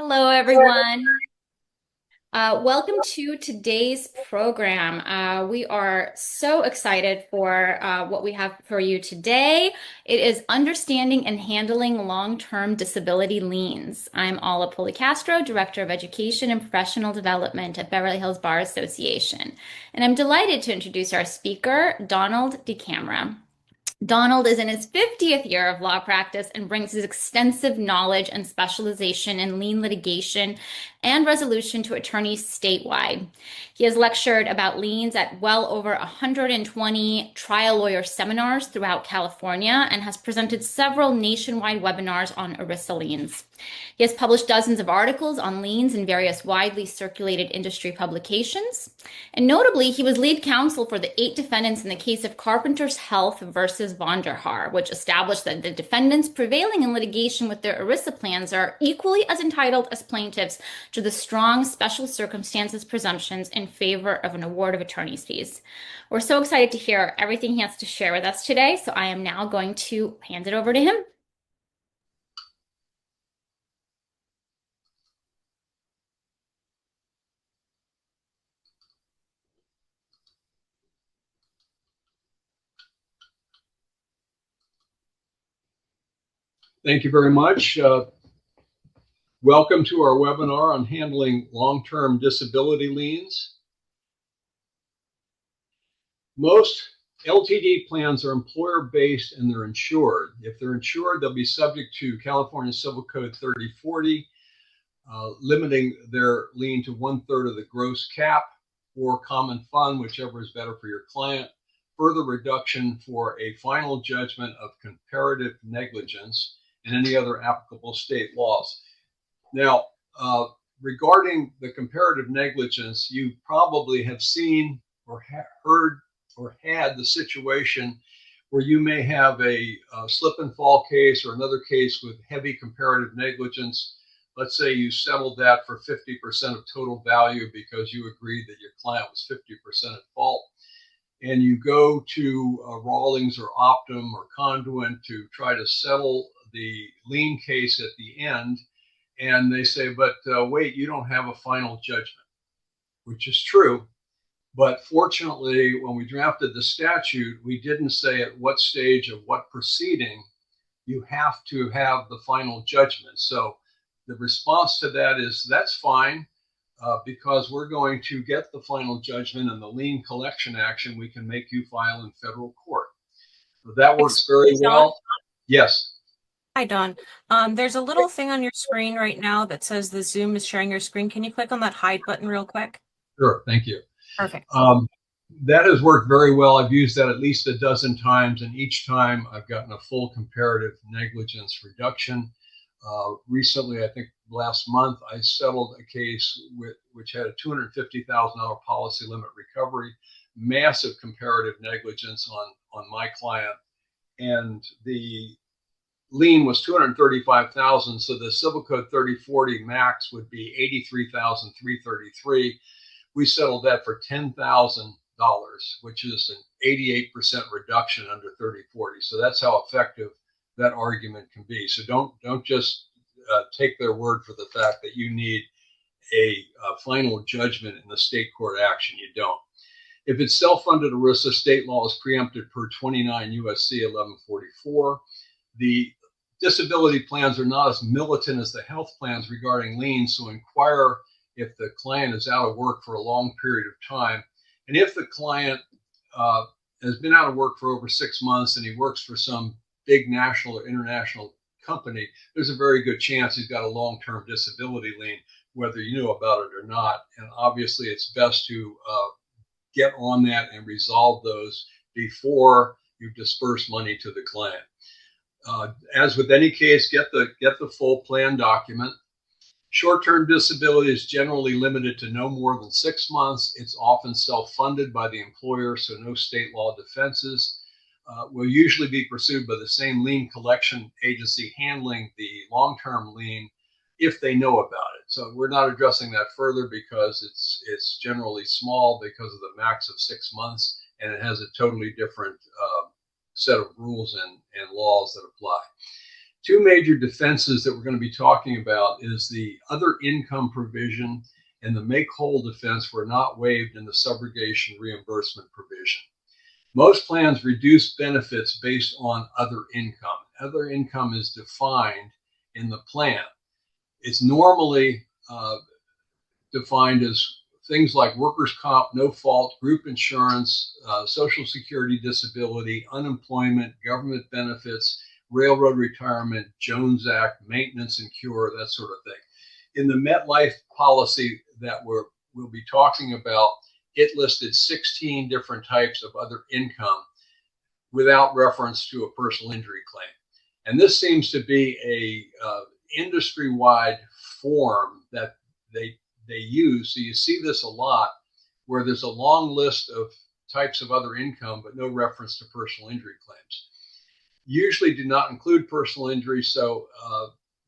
Hello, everyone. Welcome to today's program. We are so excited for what we have for you today. It is Understanding and Handling Long-Term Disability Liens. I'm Ala Policastro, Director of Education and Professional Development at Beverly Hills Bar Association. And I'm delighted to introduce our speaker, Donald Camara. Donald is in his 50th year of law practice and brings his extensive knowledge and specialization in lien litigation and resolution to attorneys statewide. He has lectured about liens at well over 120 trial lawyer seminars throughout California and has presented several nationwide webinars on ERISA liens. He has published dozens of articles on liens in various widely circulated industry publications. And notably, he was lead counsel for the 8 defendants in the case of Carpenters Health versus Vonderhaar, which established that the defendants prevailing in litigation with their ERISA plans are equally as entitled as plaintiffs to the strong special circumstances presumptions in favor of an award of attorney's fees. We're so excited to hear everything he has to share with us today, so I am now going to hand it over to him. Thank you very much. Welcome to our webinar on handling long-term disability liens. Most LTD plans are employer-based and they're insured. If they're insured, they'll be subject to California Civil Code 3040, limiting their lien to 1/3 of the gross cap or common fund, whichever is better for your client. Further reduction for a final judgment of comparative negligence and any other applicable state laws. Now, regarding the comparative negligence, you probably have seen or heard or had the situation where you may have a slip and fall case or another case with heavy comparative negligence. Let's say you settled that for 50% of total value because you agreed that your client was 50% at fault. And you go to Rawlings or Optum or Conduent to try to settle the lien case at the end. And they say, but wait, you don't have a final judgment, which is true. But fortunately, when we drafted the statute, we didn't say at what stage of what proceeding you have to have the final judgment. So the response to that is that's fine, because we're going to get the final judgment and the lien collection action we can make you file in federal court. So that works very well. Yes. Hi, Don. There's a little thing on your screen right now that says the Zoom is sharing your screen. Can you click on that hide button real quick? Sure. Thank you. Perfect. That has worked very well. I've used that at least a dozen times, and each time I've gotten a full comparative negligence reduction. Recently, I think last month, I settled a case which had a $250,000 policy limit recovery, massive comparative negligence on my client, and the lien was $235,000, so the Civil Code 3040 max would be $83,333. We settled that for $10,000, which is an 88% reduction under 3040. So that's how effective that argument can be. So don't just take their word for the fact that you need a final judgment in the state court action. You don't. If it's self-funded ERISA, state law is preempted per 29 USC 1144. The disability plans are not as militant as the health plans regarding liens, so inquire if the client is out of work for a long period of time. And if the client has been out of work for over 6 months and he works for some big national or international company, there's a very good chance he's got a long-term disability lien, whether you knew about it or not. And obviously, it's best to get on that and resolve those before you disperse money to the client. As with any case, get the full plan document. Short-term disability is generally limited to no more than 6 months. It's often self-funded by the employer, so no state law defenses. Will usually be pursued by the same lien collection agency handling the long-term lien if they know about it. So we're not addressing that further because it's generally small because of the max of 6 months, and it has a totally different set of rules and laws that apply. Two major defenses that we're going to be talking about is the other income provision and the make whole defense were not waived in the subrogation reimbursement provision. Most plans reduce benefits based on other income. Other income is defined in the plan. It's normally defined as things like workers' comp, no fault, group insurance, Social Security disability, unemployment, government benefits, railroad retirement, Jones Act, maintenance and cure, that sort of thing. In the MetLife policy that we'll be talking about, it listed 16 different types of other income without reference to a personal injury claim. And this seems to be a industry-wide form that they use. So you see this a lot where there's a long list of types of other income, but no reference to personal injury claims. Usually do not include personal injury, so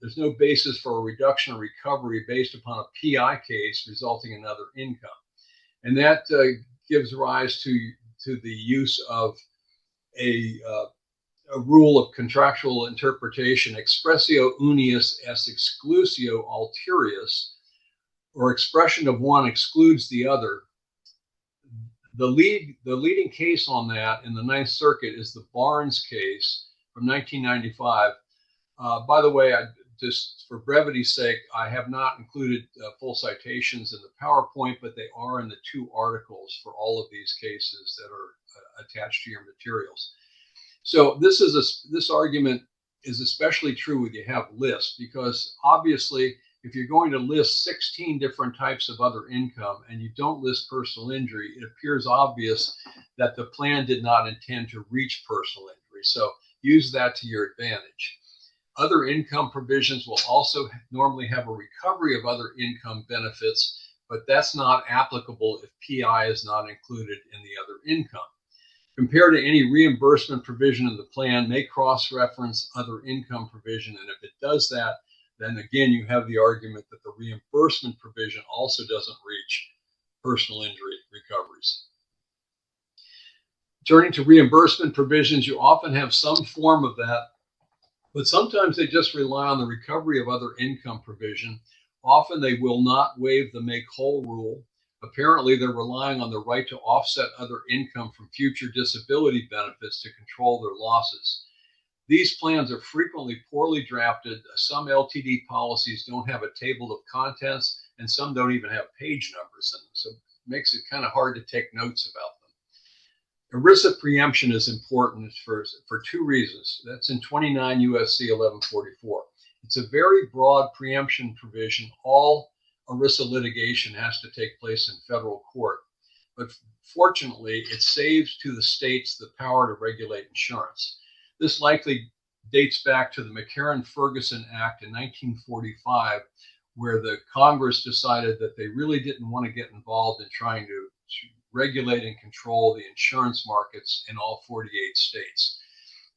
there's no basis for a reduction or recovery based upon a PI case resulting in other income. And that gives rise to the use of a rule of contractual interpretation, expressio unius est exclusio alterius, or expression of one excludes the other. The leading case on that in the Ninth Circuit is the Barnes case from 1995. By the way, just for brevity's sake, I have not included full citations in the PowerPoint, but they are in the 2 articles for all of these cases that are attached to your materials. So this argument is especially true when you have lists, because obviously if you're going to list 16 different types of other income and you don't list personal injury, it appears obvious that the plan did not intend to reach personal injury. So use that to your advantage. Other income provisions will also normally have a recovery of other income benefits, but that's not applicable if PI is not included in the other income. Compared to any reimbursement provision in the plan, may cross-reference other income provision, and if it does that, then again, you have the argument that the reimbursement provision also doesn't reach personal injury recoveries. Turning to reimbursement provisions, you often have some form of that, but sometimes they just rely on the recovery of other income provision. Often they will not waive the make whole rule. Apparently, they're relying on the right to offset other income from future disability benefits to control their losses. These plans are frequently poorly drafted. Some LTD policies don't have a table of contents, and some don't even have page numbers in them. So it makes it kind of hard to take notes about them. ERISA preemption is important for 2 reasons. That's in 29 U.S.C. 1144. It's a very broad preemption provision. All ERISA litigation has to take place in federal court. But fortunately, it saves to the states the power to regulate insurance. This likely dates back to the McCarran-Ferguson Act in 1945, where the Congress decided that they really didn't want to get involved in trying to regulate and control the insurance markets in all 48 states.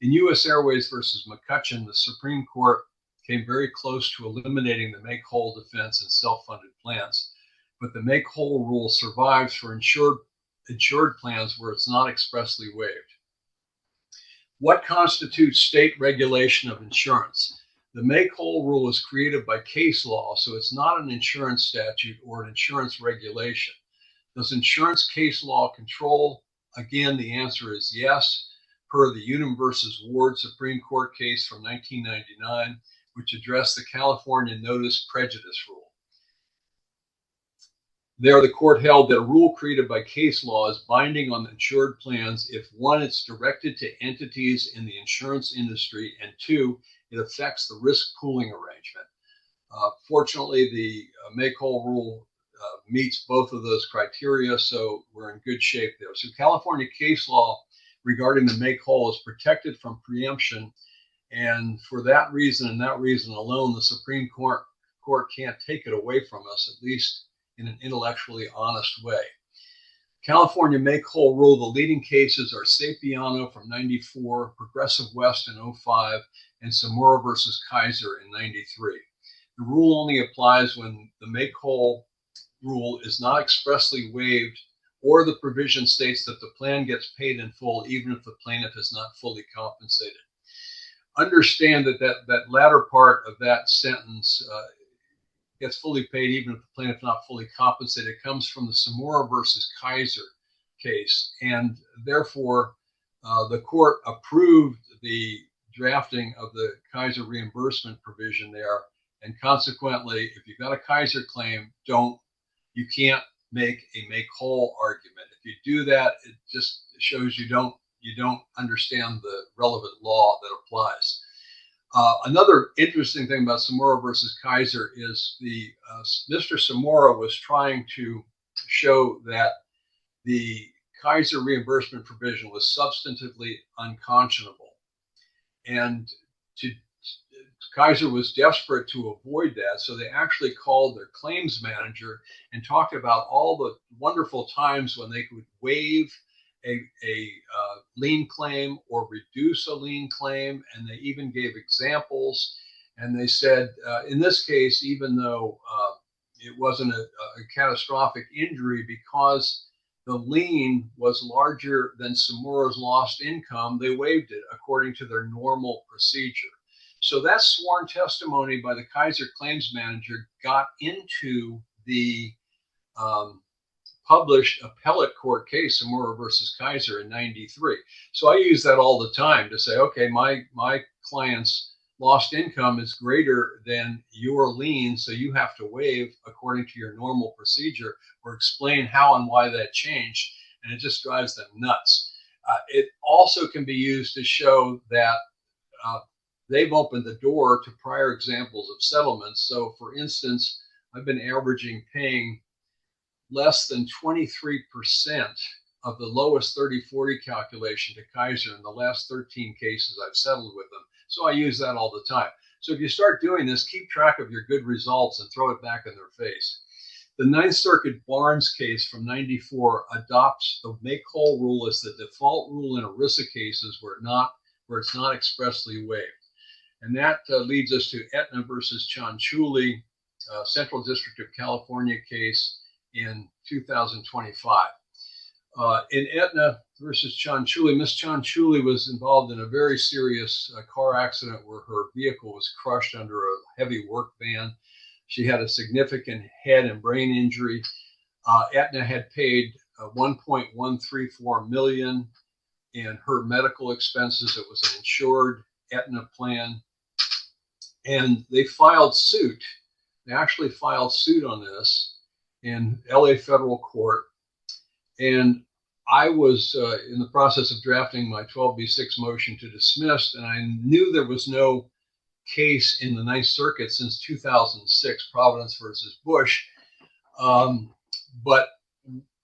In U.S. Airways versus McCutcheon, the Supreme Court came very close to eliminating the make whole defense in self-funded plans, but the make whole rule survives for insured plans where it's not expressly waived. What constitutes state regulation of insurance? The make whole rule is created by case law, so it's not an insurance statute or an insurance regulation. Does insurance case law control? Again, the answer is yes, per the Unum versus Ward Supreme Court case from 1999, which addressed the California notice prejudice rule. There, the court held that a rule created by case law is binding on insured plans if 1, it's directed to entities in the insurance industry, and 2, it affects the risk pooling arrangement. Fortunately, the make whole rule meets both of those criteria, so we're in good shape there. So California case law regarding the make whole is protected from preemption, and for that reason and that reason alone, the Supreme Court can't take it away from us, at least in an intellectually honest way. California make whole rule, the leading cases are Sapiano from 94, Progressive West in 05, and Samora versus Kaiser in 93. The rule only applies when the make whole rule is not expressly waived or the provision states that the plan gets paid in full even if the plaintiff is not fully compensated. understand that latter part of that sentence gets fully paid even if the plaintiff not fully compensated. It comes from the Samora versus Kaiser case, and therefore the court approved the drafting of the Kaiser reimbursement provision there, and consequently, if you've got a Kaiser claim, you can't make a make whole argument. If you do that, it just shows you don't understand the relevant law that applies. Another interesting thing about Samora versus Kaiser is Mr. Samora was trying to show that the Kaiser reimbursement provision was substantively unconscionable, and Kaiser was desperate to avoid that, so they actually called their claims manager and talked about all the wonderful times when they could waive a lien claim or reduce a lien claim, and they even gave examples. And they said, in this case, even though it wasn't a catastrophic injury, because the lien was larger than Samora's lost income, they waived it according to their normal procedure. So that sworn testimony by the Kaiser claims manager got into the published appellate court case, Samora versus Kaiser in '93. So I use that all the time to say, okay, my client's lost income is greater than your lien, so you have to waive according to your normal procedure, or explain how and why that changed, and it just drives them nuts. It also can be used to show that they've opened the door to prior examples of settlements. So for instance, I've been averaging paying less than 23% of the lowest 30/40 calculation to Kaiser in the last 13 cases I've settled with them. So I use that all the time. So if you start doing this, keep track of your good results and throw it back in their face. The Ninth Circuit Barnes case from '94 adopts the make whole rule as the default rule in ERISA cases where it's not expressly waived. And that leads us to Aetna versus Cianciulli, Central District of California case in 2025. In Aetna versus Cianciulli, Miss Cianciulli was involved in a very serious car accident where her vehicle was crushed under a heavy work van. She had a significant head and brain injury. Aetna had paid $1.134 million in her medical expenses. It was an insured Aetna plan, and they filed suit. They actually filed suit on this in LA federal court, and I was in the process of drafting my 12B6 motion to dismiss, and I knew there was no case in the Ninth Circuit since 2006, Providence versus Bush. But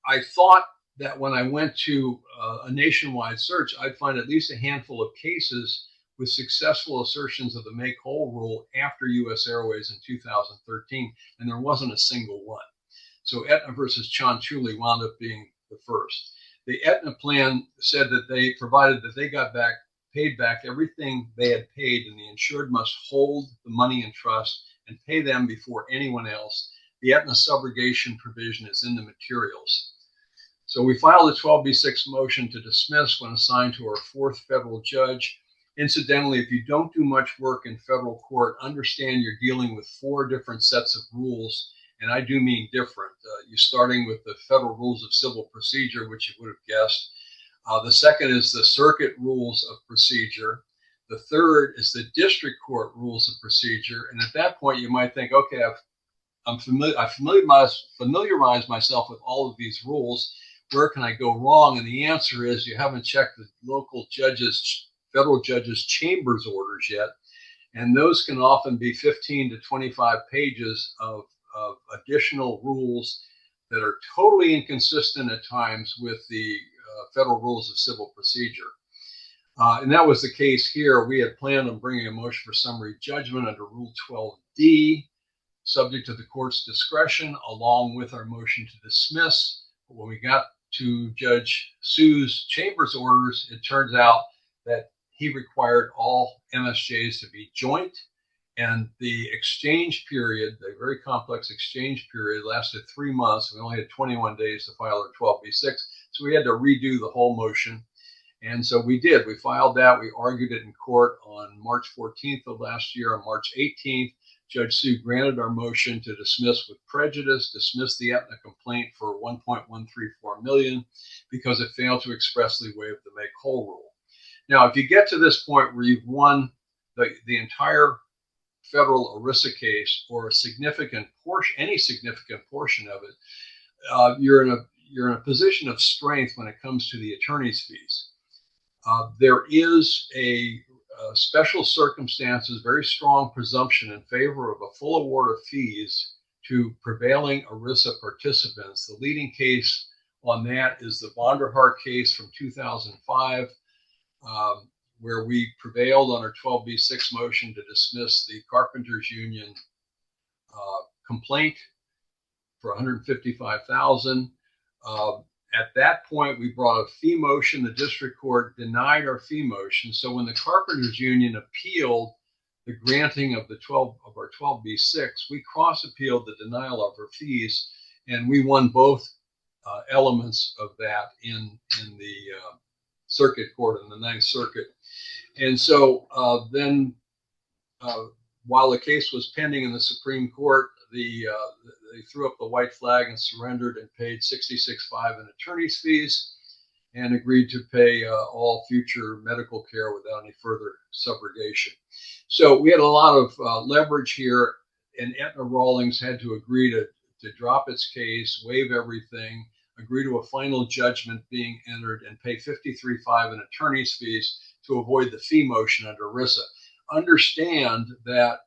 I thought that when I went to a nationwide search, I'd find at least a handful of cases with successful assertions of the make whole rule after US Airways in 2013, and there wasn't a single one. So Aetna versus Cianciulli wound up being the first. The Aetna plan said that they provided that they paid back everything they had paid, and the insured must hold the money in trust and pay them before anyone else. The Aetna subrogation provision is in the materials. So we filed a 12B6 motion to dismiss when assigned to our fourth federal judge. Incidentally, if you don't do much work in federal court, understand you're dealing with 4 different sets of rules. And I do mean different. You're starting with the Federal Rules of Civil Procedure, which you would have guessed. The second is the Circuit Rules of Procedure. The third is the District Court Rules of Procedure. And at that point, you might think, okay, I familiarized myself with all of these rules. Where can I go wrong? And the answer is you haven't checked the local judges, federal judges' chambers orders yet. And those can often be 15 to 25 pages of additional rules that are totally inconsistent at times with the Federal Rules of Civil Procedure. And that was the case here. We had planned on bringing a motion for summary judgment under Rule 12D, subject to the court's discretion, along with our motion to dismiss. But when we got to Judge Sue's chambers orders, it turns out that he required all MSJs to be joint. And the exchange period, the very complex exchange period, lasted 3 months. We only had 21 days to file our 12B6. So we had to redo the whole motion. And so we did. We filed that. We argued it in court on March 14th of last year. On March 18th, Judge Sue granted our motion to dismiss with prejudice, dismiss the Aetna complaint for $1.134 million because it failed to expressly waive the make whole rule. Now, if you get to this point where you've won the entire federal ERISA case or a significant portion, any significant portion of it, you're in a position of strength when it comes to the attorney's fees. There is a special circumstances, very strong presumption in favor of a full award of fees to prevailing ERISA participants. The leading case on that is the Vonderhart case from 2005, where we prevailed on our 12B6 motion to dismiss the Carpenters Union complaint for $155,000. At that point, we brought a fee motion. The district court denied our fee motion. So when the Carpenters Union appealed the granting of our 12B6, we cross-appealed the denial of our fees, and we won both elements of that in the circuit court in the Ninth Circuit. And so then, while the case was pending in the Supreme Court, they threw up the white flag and surrendered and paid $66,500 in attorney's fees and agreed to pay all future medical care without any further subrogation. So we had a lot of leverage here, and Aetna Rawlings had to agree to drop its case, waive everything, agree to a final judgment being entered, and pay $53,500 in attorney's fees to avoid the fee motion under ERISA. Understand that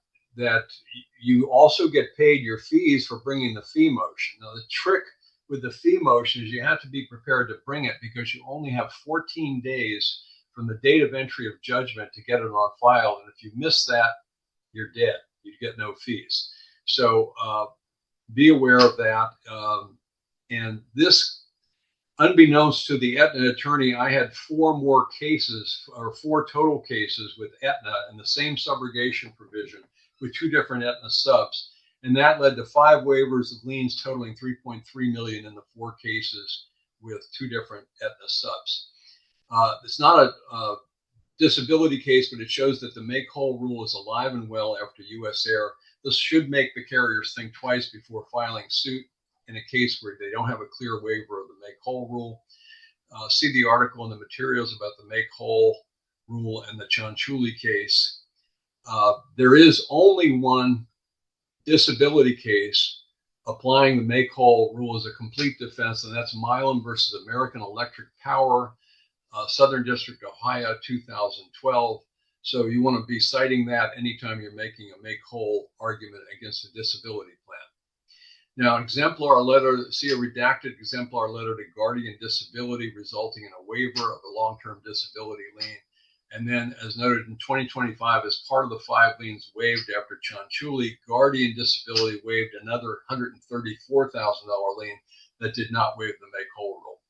you also get paid your fees for bringing the fee motion. Now, the trick with the fee motion is you have to be prepared to bring it because you only have 14 days from the date of entry of judgment to get it on file. And if you miss that, you're dead. You get no fees. So be aware of that. And this, unbeknownst to the Aetna attorney, I had four total cases with Aetna in the same subrogation provision with two different Aetna subs. And that led to 5 waivers of liens totaling $3.3 million in the 4 cases with two different Aetna subs. It's not a disability case, but it shows that the make whole rule is alive and well after US Air. This should make the carriers think twice before filing suit in a case where they don't have a clear waiver of the make whole rule. See the article in the materials about the make whole rule and the Cianciulli case. There is only one disability case applying the make whole rule as a complete defense, and that's Milam versus American Electric Power, Southern District, Ohio, 2012. So you want to be citing that anytime you're making a make whole argument against a disability plan. Now, exemplar letter, see a redacted exemplar letter to guardian disability resulting in a waiver of the long-term disability lien. And then, as noted in 2025, as part of the 5 liens waived after Cianciulli, guardian disability waived another $134,000 lien that did not waive the make whole rule.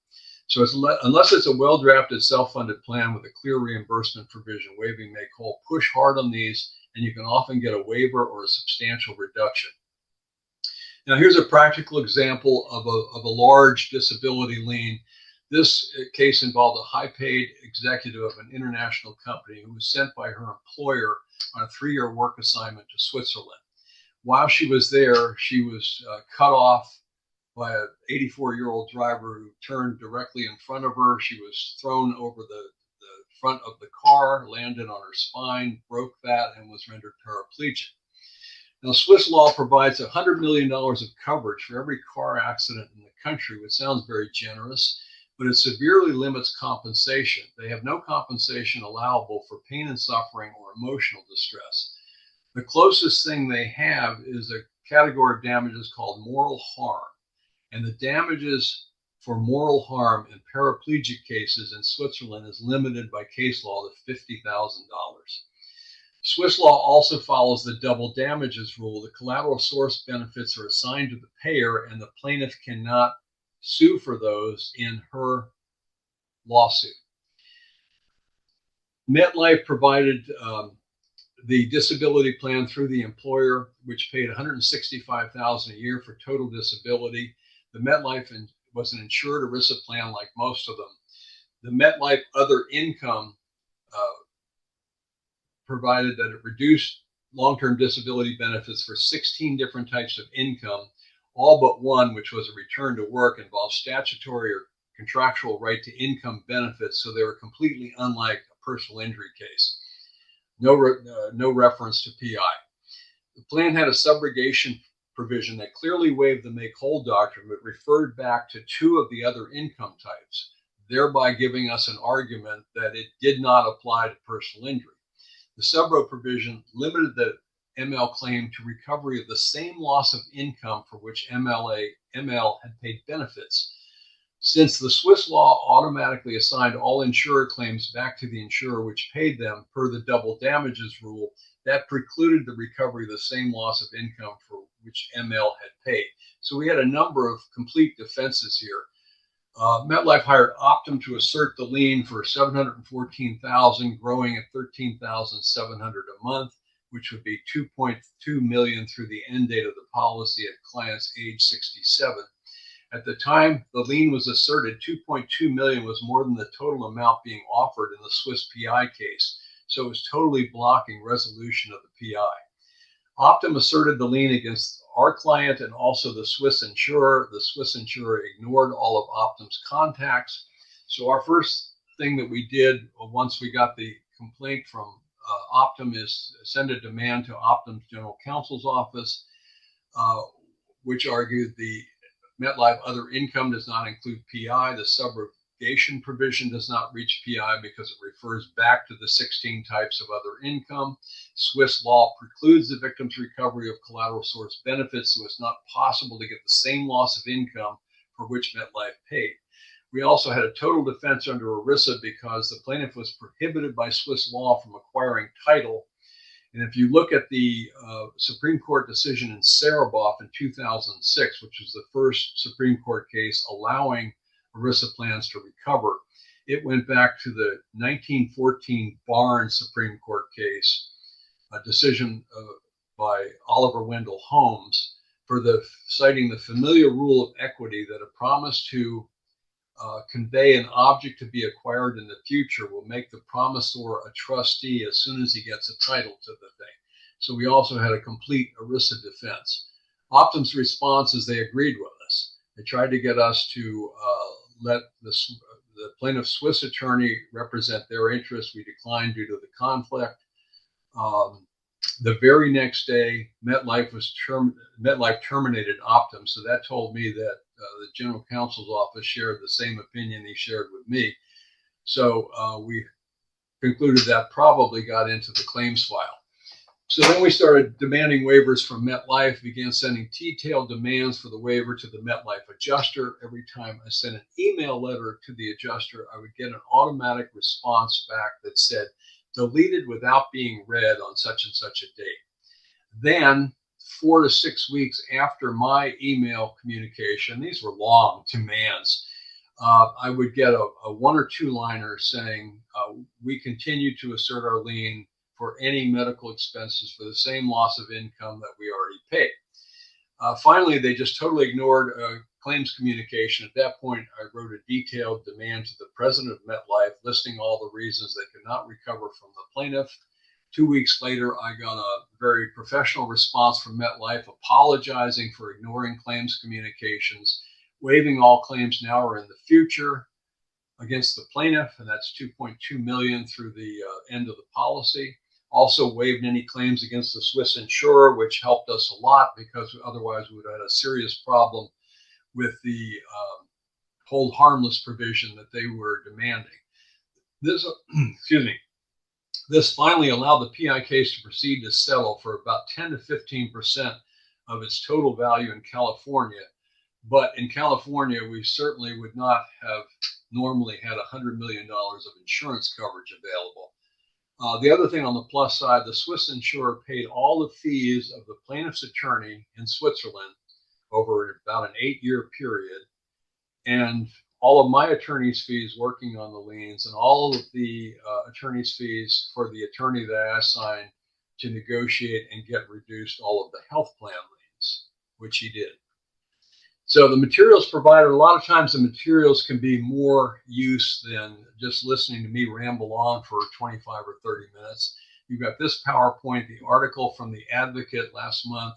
So unless it's a well-drafted self-funded plan with a clear reimbursement provision waiving make whole, push hard on these, and you can often get a waiver or a substantial reduction. Now, here's a practical example of a large disability lien. This case involved a high-paid executive of an international company who was sent by her employer on a 3-year work assignment to Switzerland. While she was there, she was cut off by an 84-year-old driver who turned directly in front of her. She was thrown over the front of the car, landed on her spine, broke that, and was rendered paraplegic. Now, Swiss law provides $100 million of coverage for every car accident in the country, which sounds very generous, but it severely limits compensation. They have no compensation allowable for pain and suffering or emotional distress. The closest thing they have is a category of damages called moral harm. And the damages for moral harm in paraplegic cases in Switzerland is limited by case law to $50,000. Swiss law also follows the double damages rule. The collateral source benefits are assigned to the payer, and the plaintiff cannot sue for those in her lawsuit. MetLife provided the disability plan through the employer, which paid $165,000 a year for total disability. The MetLife was an insured ERISA plan like most of them. The MetLife other income provided that it reduced long-term disability benefits for 16 different types of income, all but one, which was a return to work, involved statutory or contractual right to income benefits, so they were completely unlike a personal injury case. No reference to PI. The plan had a subrogation provision that clearly waived the make whole doctrine, but referred back to two of the other income types, thereby giving us an argument that it did not apply to personal injury. The subro provision limited the ML claim to recovery of the same loss of income for which ML had paid benefits. Since the Swiss law automatically assigned all insurer claims back to the insurer which paid them per the double damages rule, that precluded the recovery of the same loss of income for which ML had paid. So we had a number of complete defenses here. MetLife hired Optum to assert the lien for $714,000, growing at $13,700 a month, which would be $2.2 million through the end date of the policy at client's age 67. At the time the lien was asserted, $2.2 million was more than the total amount being offered in the Swiss PI case, so it was totally blocking resolution of the PI. Optum asserted the lien against our client and also the Swiss insurer. The Swiss insurer ignored all of Optum's contacts. So our first thing that we did once we got the complaint from Optum is send a demand to Optum's general counsel's office, which argued the MetLife other income does not include PI. The subrogation provision does not reach PI because it refers back to the 16 types of other income. Swiss law precludes the victim's recovery of collateral source benefits, so it's not possible to get the same loss of income for which MetLife paid. We also had a total defense under ERISA because the plaintiff was prohibited by Swiss law from acquiring title. And if you look at the Supreme Court decision in Sereboff in 2006, which was the first Supreme Court case allowing ERISA plans to recover, it went back to the 1914 Barnes Supreme Court case, a decision by Oliver Wendell Holmes, for citing the familiar rule of equity that a promise to convey an object to be acquired in the future will make the promisor a trustee as soon as he gets a title to the thing. So we also had a complete ERISA defense. Optum's response is they agreed with us. They tried to get us to let the plaintiff's Swiss attorney represent their interests. We declined due to the conflict. The very next day, MetLife terminated Optum. So that told me that the general counsel's office shared the same opinion he shared with me. So we concluded that probably got into the claims file. So then we started demanding waivers from MetLife, began sending detailed demands for the waiver to the MetLife adjuster. Every time I sent an email letter to the adjuster, I would get an automatic response back that said, deleted without being read on such and such a date. Then 4 to 6 weeks after my email communication, these were long demands, I would get a 1 or 2 liner saying, we continue to assert our lien for any medical expenses for the same loss of income that we already paid. Finally, they just totally ignored claims communication. At that point, I wrote a detailed demand to the president of MetLife listing all the reasons they could not recover from the plaintiff. 2 weeks later, I got a very professional response from MetLife apologizing for ignoring claims communications, waiving all claims now or in the future against the plaintiff, and that's $2.2 million through the end of the policy. Also waived any claims against the Swiss insurer, which helped us a lot because otherwise we would have had a serious problem with the hold harmless provision that they were demanding. This, This finally allowed the PI case to proceed to settle for about 10 to 15% of its total value in California. But in California, we certainly would not have normally had $100 million of insurance coverage available. The other thing on the plus side, the Swiss insurer paid all the fees of the plaintiff's attorney in Switzerland over about an 8-year period, and all of my attorney's fees working on the liens, and all of the attorney's fees for the attorney that I assigned to negotiate and get reduced all of the health plan liens, which he did. So the materials provided, a lot of times the materials can be more use than just listening to me ramble on for 25 or 30 minutes. You've got this PowerPoint, the article from the Advocate last month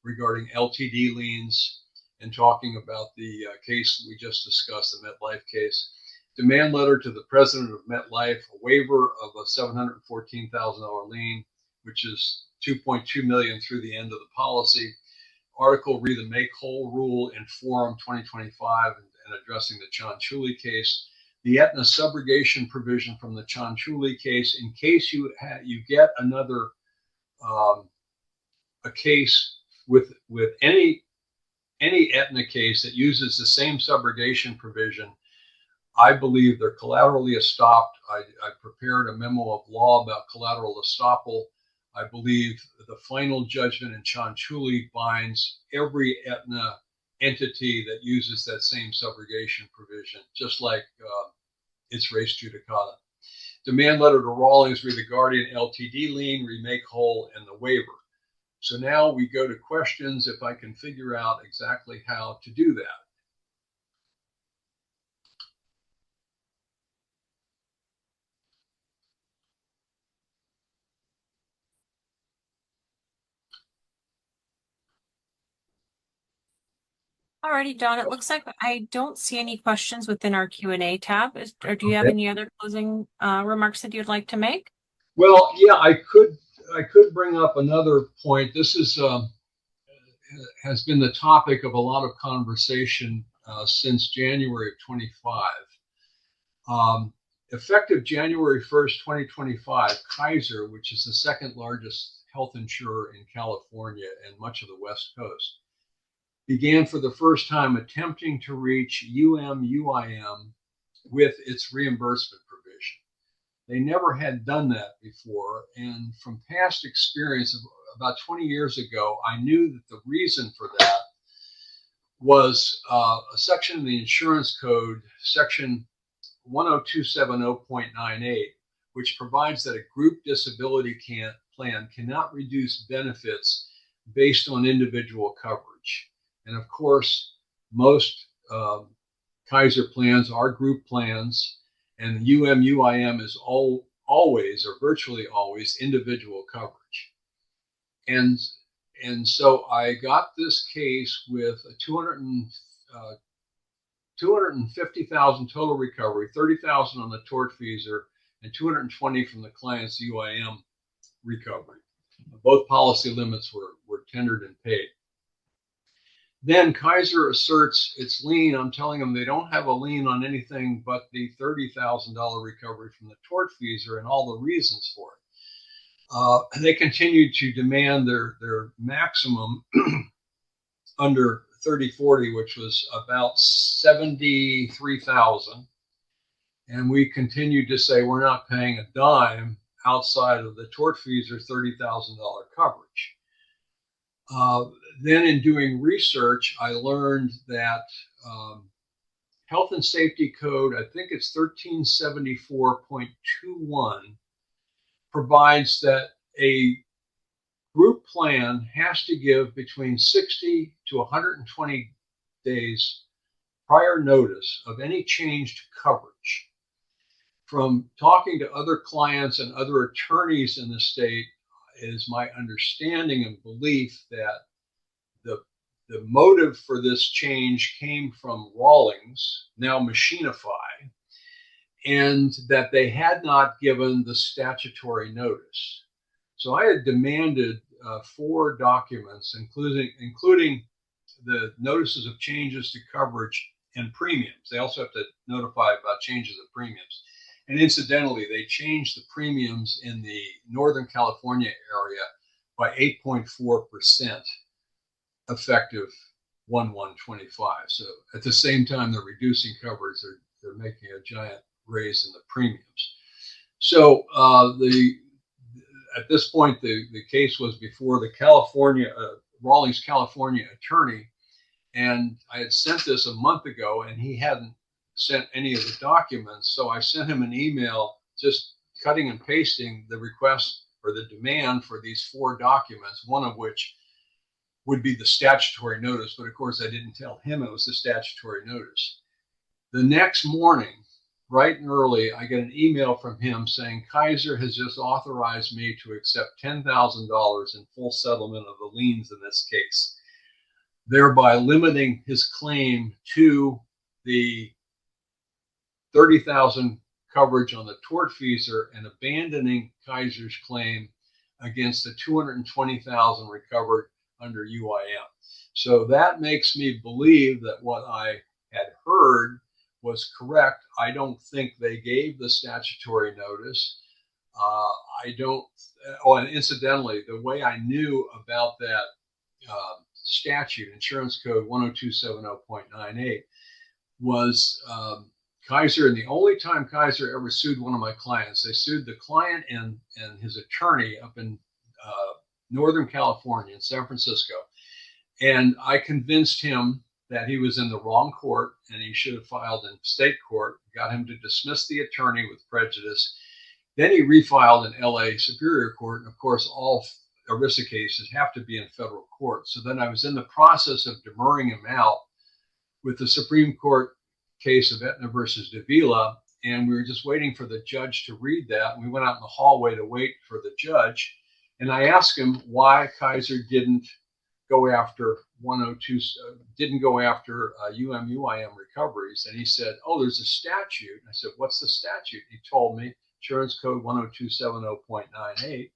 regarding LTD liens and talking about the case we just discussed, the MetLife case. Demand letter to the president of MetLife, a waiver of a $714,000 lien, which is $2.2 million through the end of the policy. Article re the make whole rule in Forum 2025 and addressing the Cianciulli case. The Aetna subrogation provision from the Cianciulli case, in case you get another a case with any Aetna case that uses the same subrogation provision. I believe they're collaterally estopped. I prepared a memo of law about collateral estoppel. I believe the final judgment in Cianciulli binds every Aetna entity that uses that same subrogation provision, just like it's res judicata. Demand letter to Rawlings re the Guardian LTD lien, remake whole, and the waiver. So now we go to questions if I can figure out exactly how to do that. Alrighty, Don, it looks like I don't see any questions within our Q&A tab. Or do you have Okay. any other closing remarks that you'd like to make? Well, yeah, I could bring up another point. This is has been the topic of a lot of conversation since January of 25. Effective January 1st, 2025, Kaiser, which is the second largest health insurer in California and much of the West Coast, began for the first time attempting to reach UM/UIM with its reimbursement provision. They never had done that before, and from past experience, about 20 years ago, I knew that the reason for that was a section in the insurance code, section 10270.98, which provides that a group disability plan cannot reduce benefits based on individual coverage. And of course, most Kaiser plans are group plans, and UM/UIM is always or virtually always individual coverage. And so I got this case with a 250,000 total recovery, 30,000 on the tortfeasor, and 220 from the client's UIM recovery. Both policy limits were tendered and paid. Then Kaiser asserts its lien. I'm telling them they don't have a lien on anything but the $30,000 recovery from the tortfeasor and all the reasons for it. They continued to demand their maximum under 3040, which was about 73,000. And we continued to say we're not paying a dime outside of the tortfeasor $30,000 coverage. Then in doing research, I learned that Health and Safety Code, I think it's 1374.21, provides that a group plan has to give between 60 to 120 days prior notice of any change to coverage. From talking to other clients and other attorneys in the state, it is my understanding and belief that the motive for this change came from Rawlings, now Machinify, and that they had not given the statutory notice. So I had demanded 4 documents, including the notices of changes to coverage and premiums. They also have to notify about changes of premiums. And incidentally, they changed the premiums in the Northern California area by 8.4% effective 1/1/25. So at the same time they're reducing coverage, they're making a giant raise in the premiums. So at this point, the case was before the Rawlings California attorney, and I had sent this a month ago, and he hadn't sent any of the documents. So I sent him an email just cutting and pasting the request or the demand for these 4 documents, one of which would be the statutory notice. But of course, I didn't tell him it was the statutory notice. The next morning, bright and early, I get an email from him saying Kaiser has just authorized me to accept $10,000 in full settlement of the liens in this case, thereby limiting his claim to the $30,000 coverage on the tortfeasor and abandoning Kaiser's claim against the $220,000 recovered under UIM. So that makes me believe that what I had heard was correct. I don't think they gave the statutory notice. I don't, oh, and incidentally, the way I knew about that statute, Insurance Code 10270.98, was Kaiser, and the only time Kaiser ever sued one of my clients, they sued the client and his attorney up in Northern California, in San Francisco. And I convinced him that he was in the wrong court and he should have filed in state court, got him to dismiss the attorney with prejudice. Then he refiled in LA Superior Court. And of course, all ERISA cases have to be in federal court. So then I was in the process of demurring him out with the Supreme Court case of Aetna versus Davila. And we were just waiting for the judge to read that. And we went out in the hallway to wait for the judge. And I asked him why Kaiser didn't go after 102, didn't go after UIM recoveries. And he said, oh, there's a statute. I said, what's the statute? He told me, Insurance Code 10270.98.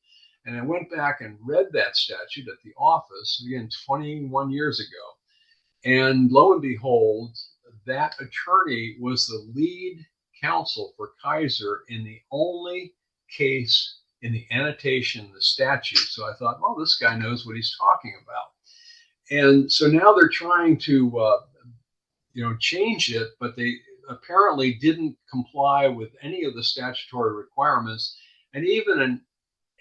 And I went back and read that statute at the office, again, 21 years ago. And lo and behold, that attorney was the lead counsel for Kaiser in the only case in the annotation, the statute. So I thought, oh, this guy knows what he's talking about. And so now they're trying to, change it, but they apparently didn't comply with any of the statutory requirements. And even and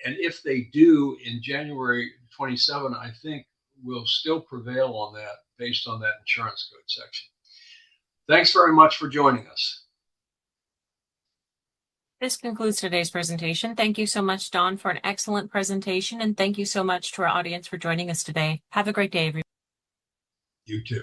if they do in January 27, I think we'll still prevail on that based on that insurance code section. Thanks very much for joining us. This concludes today's presentation. Thank you so much, Don, for an excellent presentation. And thank you so much to our audience for joining us today. Have a great day, everyone. You too.